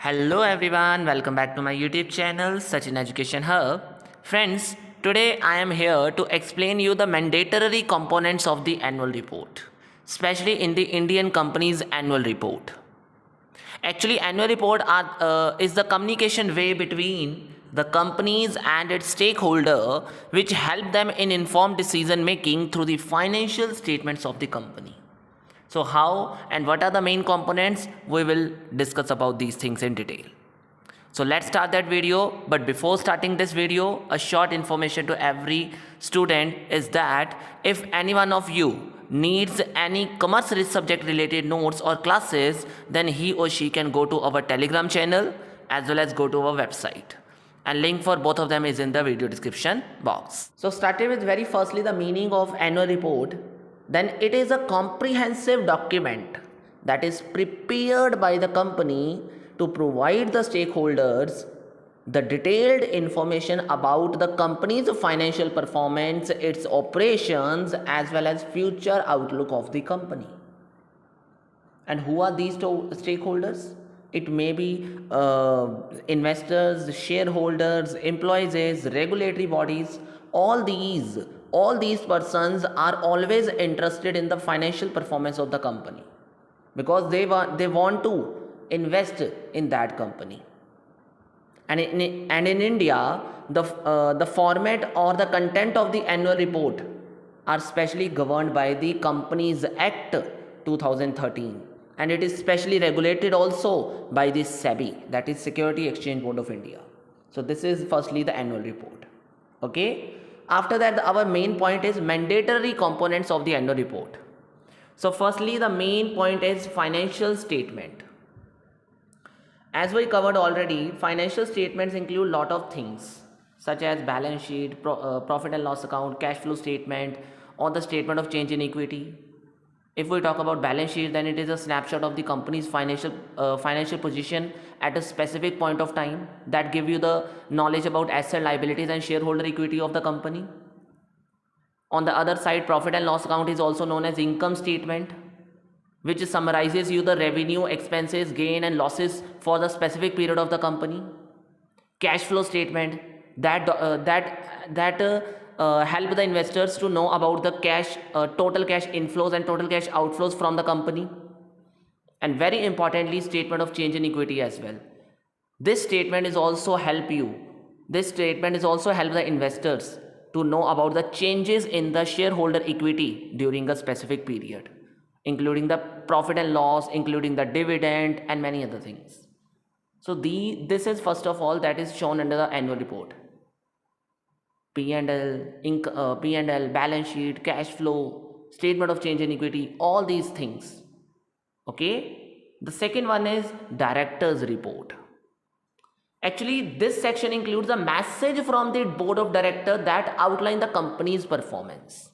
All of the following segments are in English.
Hello everyone, welcome back to my YouTube channel Sachin Education Hub. Friends, today I am here to explain you the mandatory components of the annual report, especially in the Indian company's annual report. Actually, annual report is the communication way between the companies and its stakeholder which help them in informed decision making through the financial statements of the company. So how and what are the main components? We will discuss about these things in detail. So let's start that video. But before starting this video, a short information to every student is that if any one of you needs any commerce risk subject related notes or classes, then he or she can go to our Telegram channel as well as go to our website. And link for both of them is in the video description box. So starting with very firstly the meaning of annual report. Then it is a comprehensive document that is prepared by the company to provide the stakeholders the detailed information about the company's financial performance, its operations, as well as future outlook of the company. And who are these stakeholders? It may be investors, shareholders, employees, regulatory bodies. All these persons are always interested in the financial performance of the company because they want to invest in that company. And in India, the format or the content of the annual report are specially governed by the Companies Act 2013, and it is specially regulated also by the SEBI, that is Security Exchange Board of India. So this is firstly the annual report. Okay. After that, our main point is mandatory components of the annual report. So firstly, the main point is financial statement. As we covered already, financial statements include lot of things such as balance sheet, profit and loss account, cash flow statement, or the statement of change in equity. If we talk about balance sheet, then it is a snapshot of the company's financial position at a specific point of time that give you the knowledge about asset, liabilities, and shareholder equity of the company. On the other side, profit and loss account is also known as income statement, which summarizes you the revenue, expenses, gain, and losses for the specific period of the company. Cash flow statement that help the investors to know about the total cash inflows and total cash outflows from the company. And very importantly, statement of change in equity as well. This statement is also help the investors to know about the changes in the shareholder equity during a specific period, including the profit and loss, including the dividend, and many other things. So this is first of all that is shown under the annual report. P&L, balance sheet, cash flow, statement of change in equity, all these things. Okay. The second one is director's report. Actually, this section includes a message from the board of directors that outline the company's performance.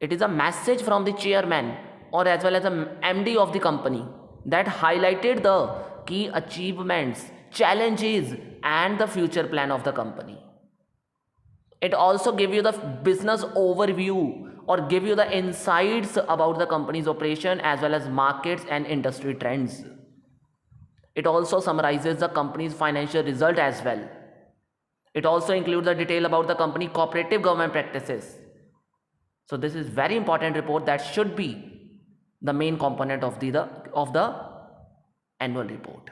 It is a message from the chairman or as well as a MD of the company that highlighted the key achievements, challenges, and the future plan of the company. It also gives you the business overview or give you the insights about the company's operation as well as markets and industry trends. It also summarizes the company's financial result as well. It also includes the detail about the company cooperative government practices. So this is very important report that should be the main component of the annual report.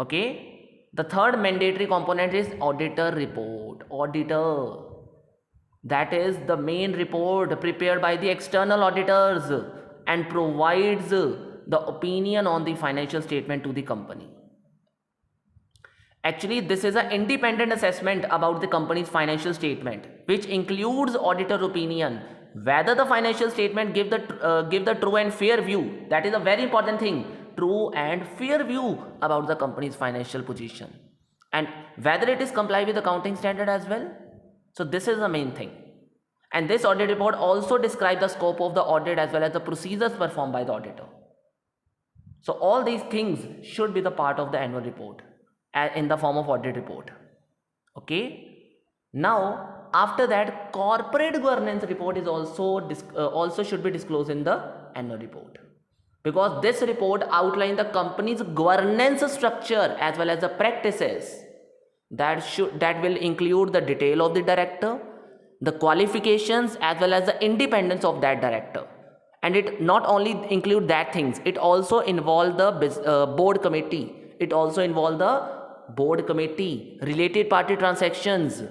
Okay. The third mandatory component is auditor report. Auditor, that is the main report prepared by the external auditors and provides the opinion on the financial statement to the company. Actually, this is an independent assessment about the company's financial statement, which includes auditor opinion whether the financial statement give the true and fair view. That is a very important thing, true and fair view about the company's financial position, and whether it is comply with accounting standard as well. So this is the main thing. And this audit report also describes the scope of the audit as well as the procedures performed by the auditor. So all these things should be the part of the annual report in the form of audit report. Okay. Now after that, corporate governance report is also should be disclosed in the annual report, because this report outlines the company's governance structure as well as the practices that will include the detail of the director, the qualifications as well as the independence of that director. And it not only include that things, it also involve the board committee, it also involve the board committee, related party transactions,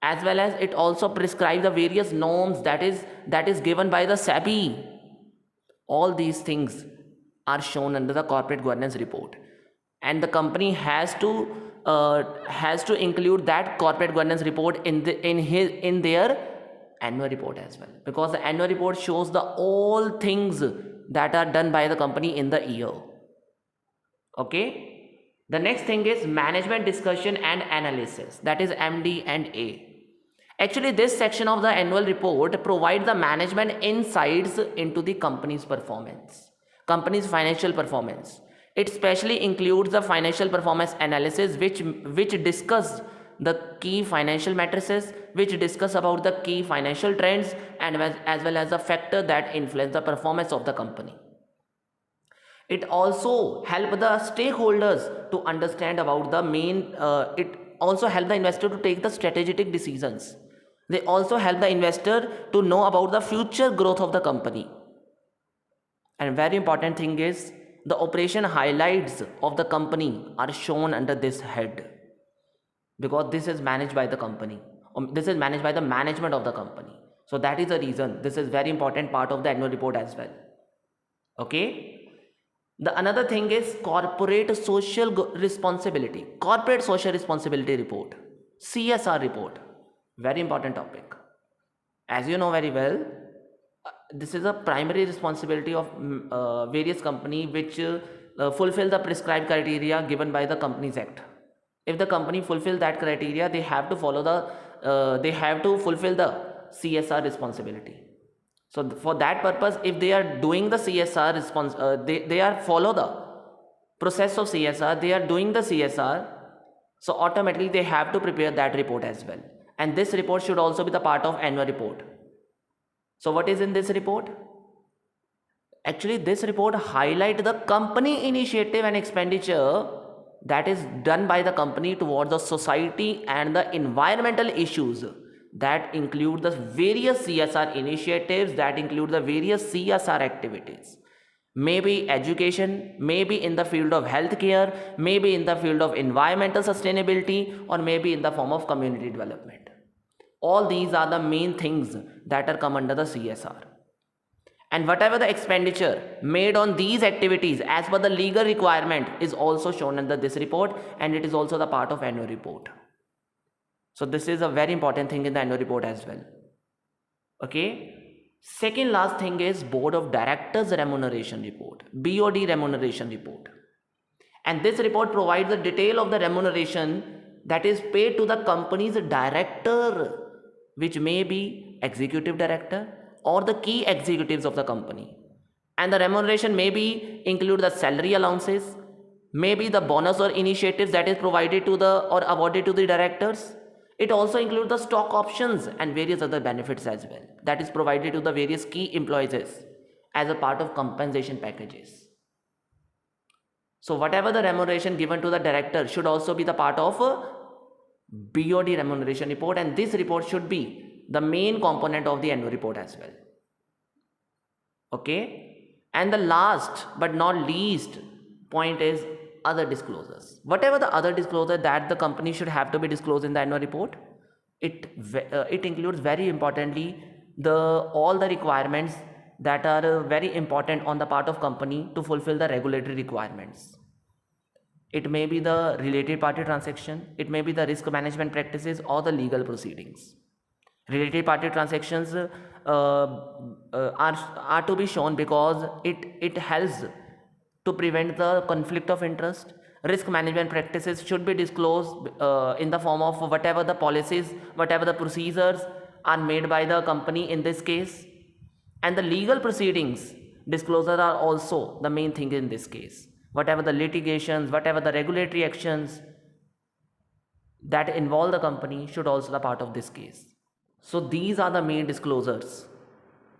as well as it also prescribe the various norms that is given by the SEBI. All these things are shown under the corporate governance report, and the company has to include that corporate governance report in their annual report as well, because the annual report shows the all things that are done by the company in the year. Okay, the next thing is management discussion and analysis, that is MD&A. Actually, this section of the annual report provides the management insights into the company's performance, company's financial performance. It specially includes the financial performance analysis, which discuss the key financial matrices, which discuss about the key financial trends, and as well as the factor that influence the performance of the company. It also help the stakeholders to understand about the main. It also help the investor to take the strategic decisions. They also help the investor to know about the future growth of the company. And very important thing is the operation highlights of the company are shown under this head, because this is managed by the company. This is managed by the management of the company. So that is the reason this is very important part of the annual report as well. Okay. The another thing is corporate social responsibility, corporate social responsibility report, CSR report. Very important topic. As you know very well, this is a primary responsibility of various company which fulfill the prescribed criteria given by the Companies Act. If the company fulfill that criteria, they have to follow they have to fulfill the CSR responsibility. So for that purpose, if they are doing the CSR they are follow the process of CSR, they are doing the CSR, so automatically they have to prepare that report as well. And this report should also be the part of annual report. So what is in this report? Actually, this report highlight the company initiative and expenditure that is done by the company towards the society and the environmental issues, that include the various CSR initiatives, that include the various CSR activities. Maybe education, maybe in the field of healthcare, maybe in the field of environmental sustainability, or maybe in the form of community development. All these are the main things that are come under the CSR. And whatever the expenditure made on these activities as per the legal requirement is also shown under this report, and it is also the part of annual report. So this is a very important thing in the annual report as well. Okay. Second last thing is Board of Directors Remuneration Report, BOD Remuneration Report. And this report provides the detail of the remuneration that is paid to the company's director, which may be executive director or the key executives of the company. And the remuneration may be include the salary allowances, maybe the bonus or initiatives that is provided to the or awarded to the directors. It also includes the stock options and various other benefits as well that is provided to the various key employees as a part of compensation packages. So whatever the remuneration given to the director should also be the part of a BOD remuneration report, and this report should be the main component of the annual report as well. Okay. And the last but not least point is other disclosures. Whatever the other disclosure that the company should have to be disclosed in the annual report, it includes very importantly all the requirements that are very important on the part of company to fulfill the regulatory requirements. It may be the related party transaction, it may be the risk management practices or the legal proceedings. Related party transactions are to be shown because it helps to prevent the conflict of interest. Risk management practices should be disclosed in the form of whatever the policies, whatever the procedures are made by the company in this case. And the legal proceedings disclosure are also the main thing in this case. Whatever the litigations, whatever the regulatory actions that involve the company should also be part of this case. So these are the main disclosures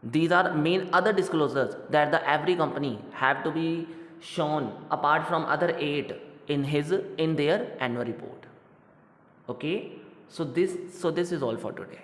These are main other disclosures that the every company have to be shown apart from other 8 in their annual report. Okay, so this is all for today.